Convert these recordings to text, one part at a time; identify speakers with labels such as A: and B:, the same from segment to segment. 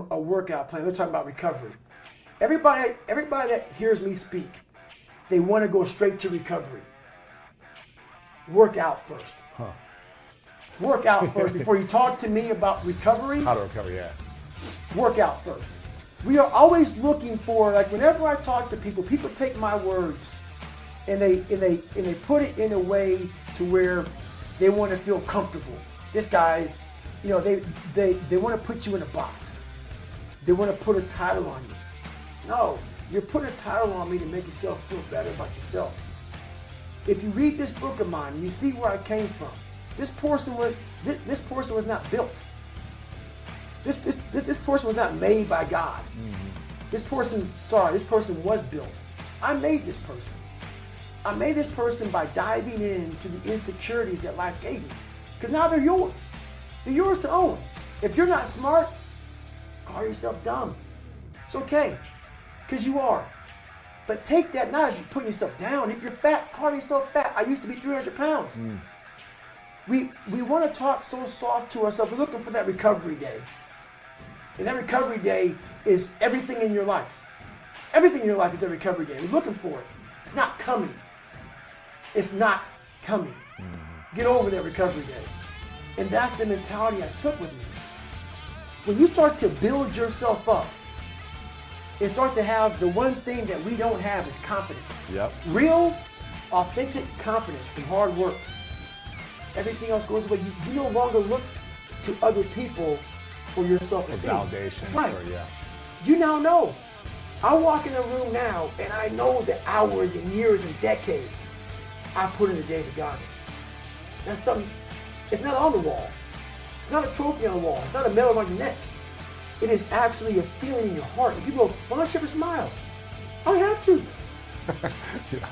A: a workout plan. They're talking about recovery. Everybody that hears me speak, they want to go straight to recovery. Work out first.
B: Huh.
A: Work out first before you talk to me about recovery.
B: How to recover, yeah.
A: Work out first. We are always looking for, like whenever I talk to people, people take my words and they put it in a way to where they want to feel comfortable. This guy, you know, they want to put you in a box. They want to put a title on you. No, you're putting a title on me to make yourself feel better about yourself. If you read this book of mine and you see where I came from, this person was not built. This person was not made by God. Mm-hmm. This person was built. I made this person. I made this person by diving into the insecurities that life gave me. Because now they're yours. They're yours to own. If you're not smart, call yourself dumb. It's okay, because you are. But take that now as you're putting yourself down. If you're fat, call yourself fat. I used to be 300 pounds. Mm. We want to talk so soft to ourselves. We're looking for that recovery day. And that recovery day is everything in your life. Everything in your life is a recovery day. We're looking for it. It's not coming. It's not coming. Mm-hmm. Get over that recovery day. And that's the mentality I took with me. When you start to build yourself up and start to have the one thing that we don't have is confidence.
B: Yep.
A: Real, authentic confidence from hard work. Everything else goes away. You no longer look to other people for your self-esteem.
B: Validation.
A: That's right.
B: Yeah.
A: You now know. I walk in a room now and I know the hours and years and decades I put into David Goggins. That's something, it's not on the wall. It's not a trophy on the wall. It's not a medal on your neck. It is actually a feeling in your heart. And people go, why don't you ever smile? I don't have to.
B: Yeah.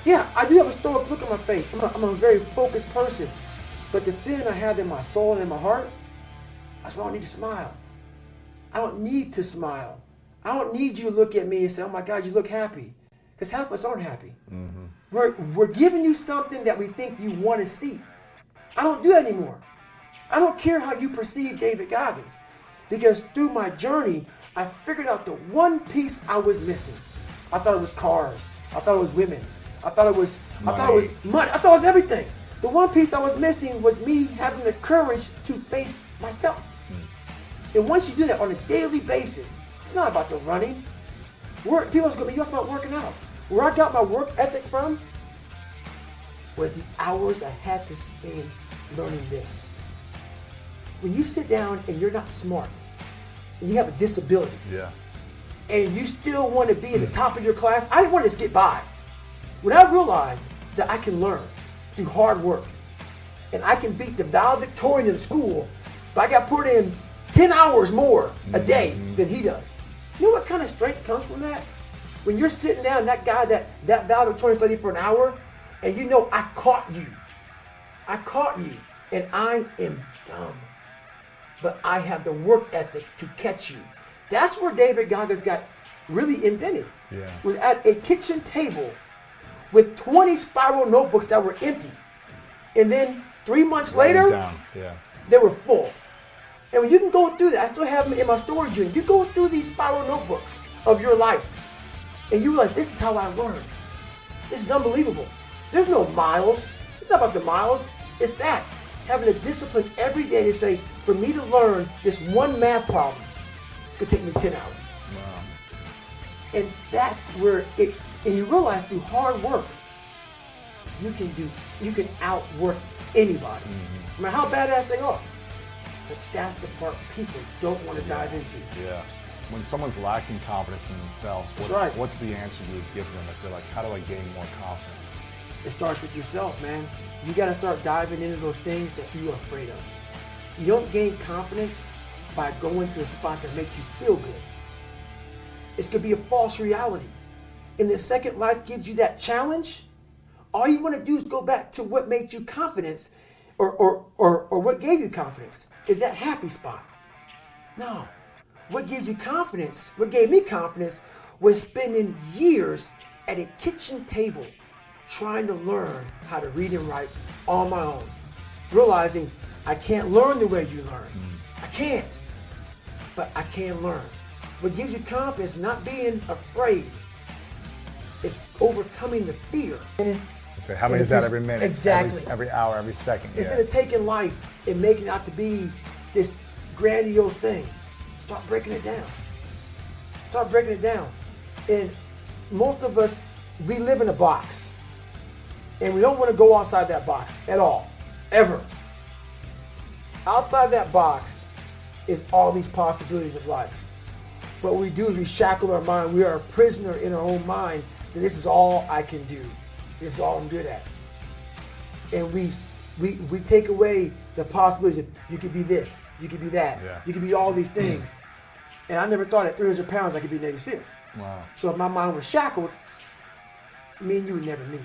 A: Yeah, I do have a stoic look on my face. I'm a very focused person. But the feeling I have in my soul and in my heart, that's why I don't need to smile. I don't need to smile. I don't need you to look at me and say, oh my God, you look happy. Because half of us aren't happy. Mm-hmm. We're giving you something that we think you want to see. I don't do that anymore. I don't care how you perceive David Goggins. Because through my journey, I figured out the one piece I was missing. I thought it was cars. I thought it was women. I thought it was money. I thought it was everything. The one piece I was missing was me having the courage to face myself. And once you do that on a daily basis, it's not about the running. People are going to be about working out. Where I got my work ethic from was the hours I had to spend learning this. When you sit down and you're not smart, and you have a disability,
B: yeah,
A: and you still want to be at the top of your class, I didn't want to just get by. When I realized that I can learn through hard work, and I can beat the valedictorian in school, but I got put in 10 hours more a day than he does. You know what kind of strength comes from that? When you're sitting down, that guy, that valedictorian studied for an hour, and you know I caught you, and I am dumb, but I have the work ethic to catch you. That's where David Goggins got really invented.
B: Yeah.
A: Was at a kitchen table with 20 spiral notebooks that were empty. And then 3 months later, they were full. And when you can go through that, I still have them in my storage unit. You go through these spiral notebooks of your life, and you realize this is how I learned. This is unbelievable. There's no miles. It's not about the miles. It's that. Having a discipline every day to say, for me to learn this one math problem, it's going to take me 10 hours.
B: Wow.
A: And that's where and you realize through hard work, you can outwork anybody, no matter how badass they are. But that's the part people don't want to dive into.
B: Yeah. When someone's lacking confidence in themselves, what's the answer you would give them if they're like, how do I gain more confidence?
A: It starts with yourself, man. You got to start diving into those things that you are afraid of. You don't gain confidence by going to a spot that makes you feel good. It's going to be a false reality. And the second life gives you that challenge, all you want to do is go back to what made you confidence or what gave you confidence. Is that happy spot? No. What gives you confidence, what gave me confidence, was spending years at a kitchen table trying to learn how to read and write on my own. Realizing I can't learn the way you learn. I can't. but I can learn. What gives you confidence, not being afraid. It's overcoming the fear.
B: So how many is that every minute?
A: Exactly.
B: Every hour, every second.
A: Instead of taking life and making it out to be this grandiose thing, start breaking it down. Start breaking it down. And most of us, we live in a box. And we don't want to go outside that box at all. Ever. Outside that box is all these possibilities of life. What we do is we shackle our mind. We are a prisoner in our own mind that this is all I can do. This is all I'm good at. And we take away the possibilities of you could be this, you could be that, you could be all these things. And I never thought at 300 pounds I could be Navy SEAL.
B: Wow.
A: So if my mind was shackled, me and you would never meet.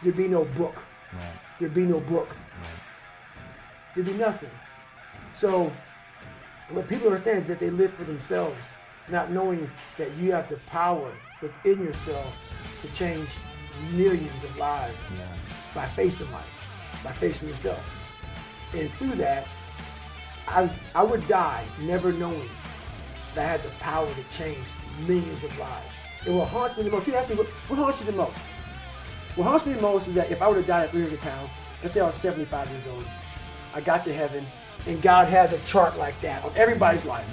A: There'd be no book.
B: Right.
A: There'd be no book.
B: Right.
A: There'd be nothing. So what people understand is that they live for themselves, not knowing that you have the power within yourself to change millions of lives by facing life, by facing yourself. And through that, I would die never knowing that I had the power to change millions of lives. And what haunts me the most, people ask me, what haunts you the most? What haunts me the most is that if I would have died at 300 pounds, let's say I was 75 years old, I got to heaven, and God has a chart like that on everybody's life.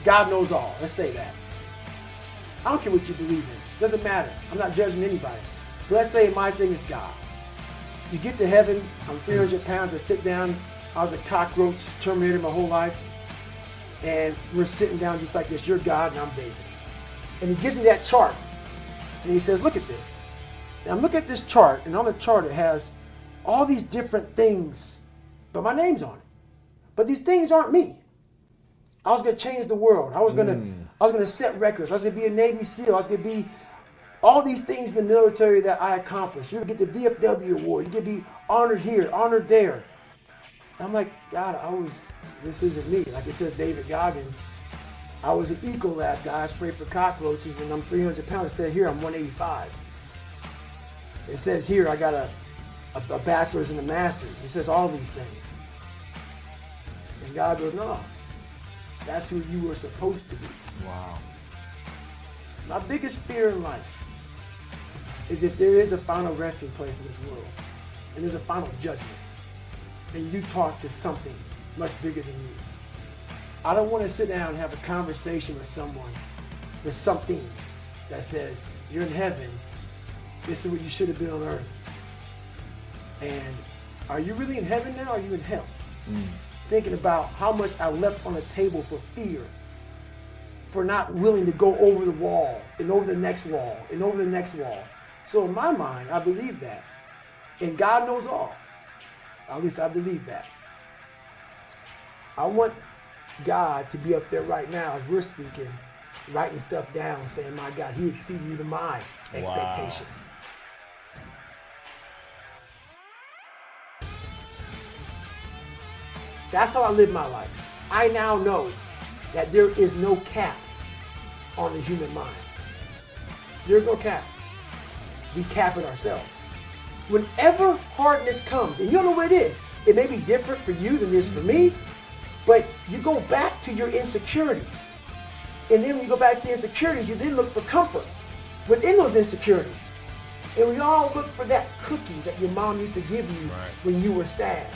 A: God knows all, let's say that. I don't care what you believe in, doesn't matter. I'm not judging anybody. But let's say my thing is God. You get to heaven, I'm 300 pounds, I sit down, I was a cockroach terminator my whole life, and we're sitting down just like this, you're God and I'm David. And he gives me that chart, and he says, look at this. Now look at this chart, and on the chart it has all these different things, but my name's on it. But these things aren't me. I was going to change the world. I was going to set records. I was going to be a Navy SEAL. I was going to be all these things in the military that I accomplished. You're going to get the VFW award. You're going to be honored here, honored there. And I'm like, God, this isn't me. Like it says David Goggins, I was an Ecolab guy. I sprayed for cockroaches, and I'm 300 pounds. It said here I'm 185. It says here I got a bachelor's and a master's. It says all these things. And God goes, no, that's who you were supposed to be.
B: Wow.
A: My biggest fear in life is that there is a final resting place in this world, and there's a final judgment, and you talk to something much bigger than you. I don't want to sit down and have a conversation with someone, with something that says, you're in heaven, this is what you should have been on earth. And are you really in heaven now, or are you in hell? Thinking about how much I left on the table for fear, for not willing to go over the wall, and over the next wall, and over the next wall. So in my mind, I believe that. And God knows all. At least I believe that. I want God to be up there right now as we're speaking, writing stuff down, saying, my God, he exceeded even my expectations. That's how I live my life. I now know that there is no cap on the human mind. There's no cap. We cap it ourselves. Whenever hardness comes, and you don't know what it is, it may be different for you than it is for me, but you go back to your insecurities. And then when you go back to your insecurities, you then look for comfort within those insecurities. And we all look for that cookie that your mom used to give you when you were sad,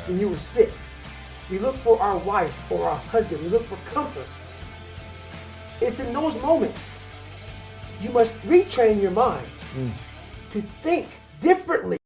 A: when you were sick. We look for our wife or our husband. We look for comfort. It's in those moments you must retrain your mind to think differently.